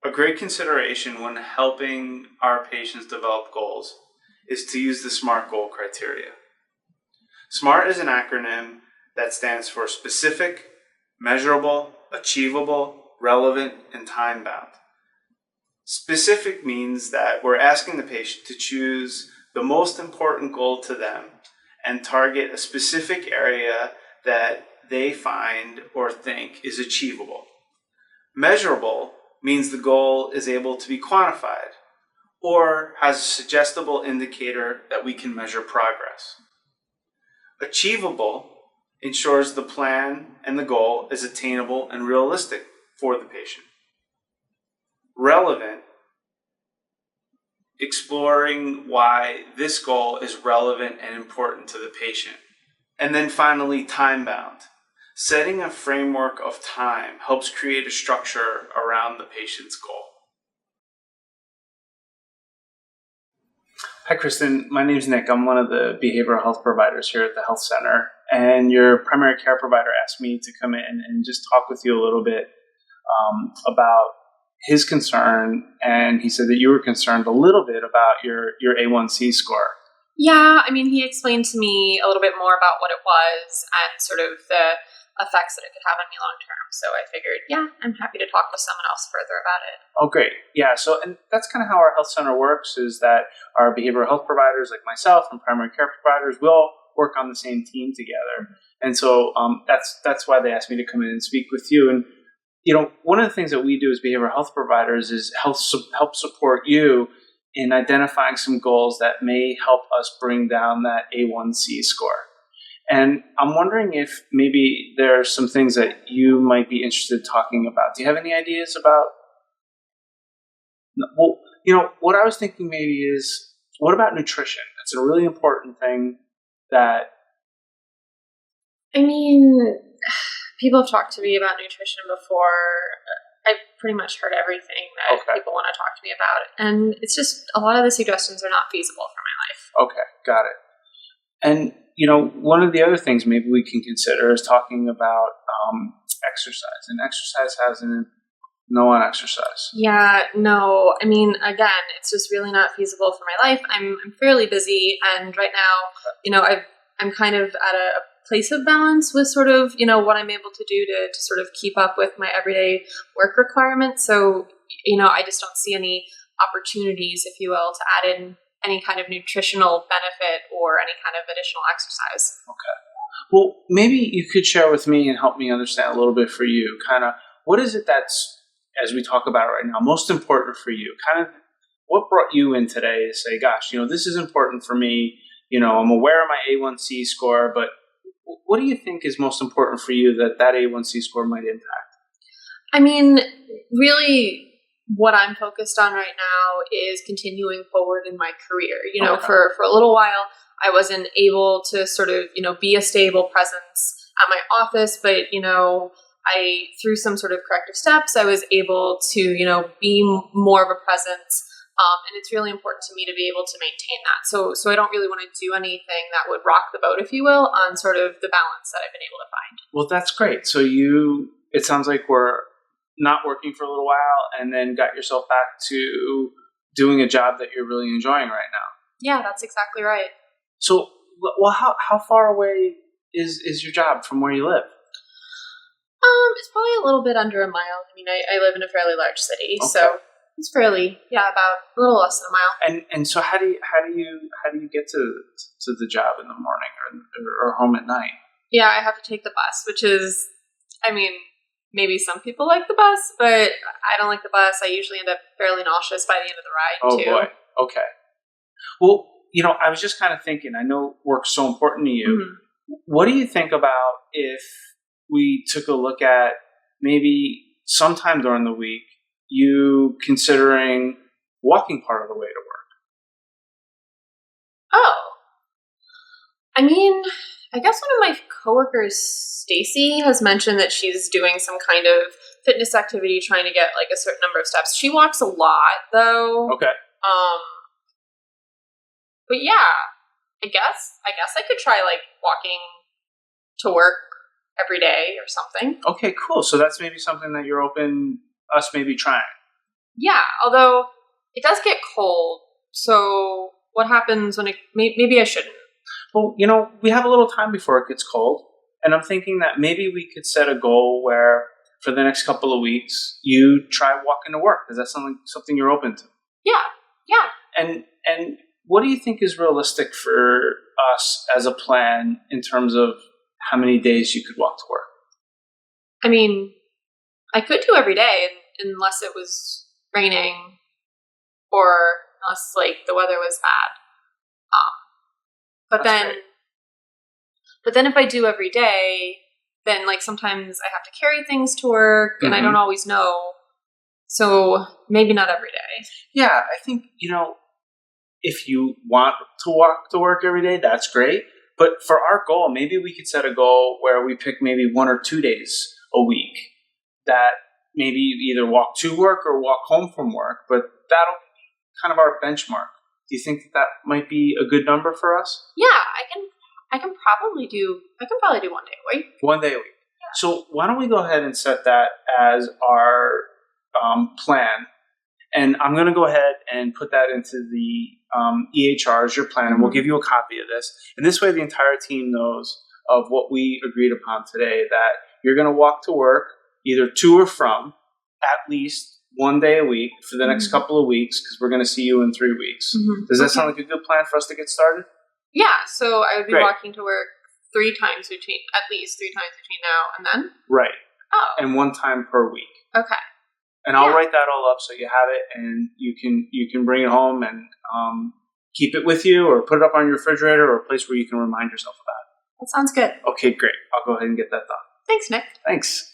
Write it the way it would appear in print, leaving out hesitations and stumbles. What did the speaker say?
A great consideration when helping our patients develop goals is to use the SMART goal criteria. SMART is an acronym that stands for specific, measurable, achievable, relevant, and time-bound. Specific means that we're asking the patient to choose the most important goal to them and target a specific area that they find or think is achievable. Measurable means the goal is able to be quantified or has a suggestible indicator that we can measure progress. Achievable ensures the plan and the goal is attainable and realistic for the patient. Relevant, exploring why this goal is relevant and important to the patient. And then finally, time-bound. Setting a framework of time helps create a structure around the patient's goal. Hi, Kristen. My name's Nick. I'm one of the behavioral health providers here at the health center. And your primary care provider asked me to come in and just talk with you a little bit about his concern. And he said that you were concerned a little bit about your A1C score. Yeah, I mean, he explained to me a little bit more about what it was and sort of the effects that it could have on me long term. So I figured, yeah, I'm happy to talk with someone else further about it. Oh, great. Yeah, so and that's kind of how our health center works, is that our behavioral health providers like myself and primary care providers will work on the same team together. And so that's why they asked me to come in and speak with you. And, you know, one of the things that we do as behavioral health providers is help support you in identifying some goals that may help us bring down that A1C score. And I'm wondering if maybe there are some things that you might be interested in talking about. Do you have any ideas about? Well, you know, what I was thinking maybe is, what about nutrition? It's a really important thing that... I mean, people have talked to me about nutrition before. I've pretty much heard everything that people want to talk to me about. And it's just, a lot of the suggestions are not feasible for my life. Okay, got it. And, you know, one of the other things maybe we can consider is talking about exercise. And exercise has no on exercise. Yeah, no. I mean, again, it's just really not feasible for my life. I'm fairly busy. And right now, you know, I'm kind of at a place of balance with sort of, you know, what I'm able to do to sort of keep up with my everyday work requirements. So, you know, I just don't see any opportunities, if you will, to add in any kind of nutritional benefit or any kind of additional exercise. Okay. Well, maybe you could share with me and help me understand a little bit for you, kind of, what is it that's, as we talk about it right now, most important for you? Kind of what brought you in today to say, gosh, you know, this is important for me. You know, I'm aware of my A1C score, but what do you think is most important for you that A1C score might impact? I mean, really, what I'm focused on right now is continuing forward in my career. You know, for a little while, I wasn't able to sort of, you know, be a stable presence at my office, but, you know, through some sort of corrective steps, I was able to, you know, be more of a presence. And it's really important to me to be able to maintain that. So I don't really want to do anything that would rock the boat, if you will, on sort of the balance that I've been able to find. Well, that's great. So it sounds like we're not working for a little while and then got yourself back to doing a job that you're really enjoying right now. Yeah, that's exactly right. So, well, how far away is your job from where you live? It's probably a little bit under a mile. I mean, I live in a fairly large city, so it's fairly, about a little less than a mile. And so how do you get to the job in the morning or home at night? Yeah, I have to take the bus, which is, I mean, maybe some people like the bus, but I don't like the bus. I usually end up fairly nauseous by the end of the ride, too. Oh, boy. Okay. Well, you know, I was just kind of thinking, I know work's so important to you. Mm-hmm. What do you think about if we took a look at maybe sometime during the week, you considering walking part of the way to work? Oh. I mean, I guess one of my coworkers, Stacy, has mentioned that she's doing some kind of fitness activity, trying to get like a certain number of steps. She walks a lot, though. Okay. But yeah, I guess I could try like walking to work every day or something. Okay, cool. So that's maybe something that you're open us maybe trying. Yeah, although it does get cold. So what happens when maybe I shouldn't. Well, we have a little time before it gets cold, and I'm thinking that maybe we could set a goal where for the next couple of weeks you try walking to work. Is that something you're open to? Yeah. And what do you think is realistic for us as a plan in terms of how many days you could walk to work? I mean, I could do every day unless it was raining or unless the weather was bad. But That's then great. But then if I do every day, then sometimes I have to carry things to work and I don't always know. So maybe not every day. Yeah, I think, if you want to walk to work every day, that's great. But for our goal, maybe we could set a goal where we pick maybe 1 or 2 days a week that maybe you either walk to work or walk home from work, but that'll be kind of our benchmark. Do you think that might be a good number for us? Yeah, I can probably do 1 day a week. 1 day a week. Yeah. So why don't we go ahead and set that as our plan? And I'm going to go ahead and put that into the EHR as your plan, and we'll give you a copy of this. And this way the entire team knows of what we agreed upon today, that you're going to walk to work either to or from at least 1 day a week for the next couple of weeks, because we're going to see you in 3 weeks. Does that sound like a good plan for us to get started? Yeah, so I would be walking to work at least 3 times between now and then? Right. Oh. And 1 time per week. Okay. And I'll write that all up so you have it, and you can bring it home and keep it with you, or put it up on your refrigerator, or a place where you can remind yourself about it. That sounds good. Okay, great. I'll go ahead and get that done. Thanks, Nick. Thanks.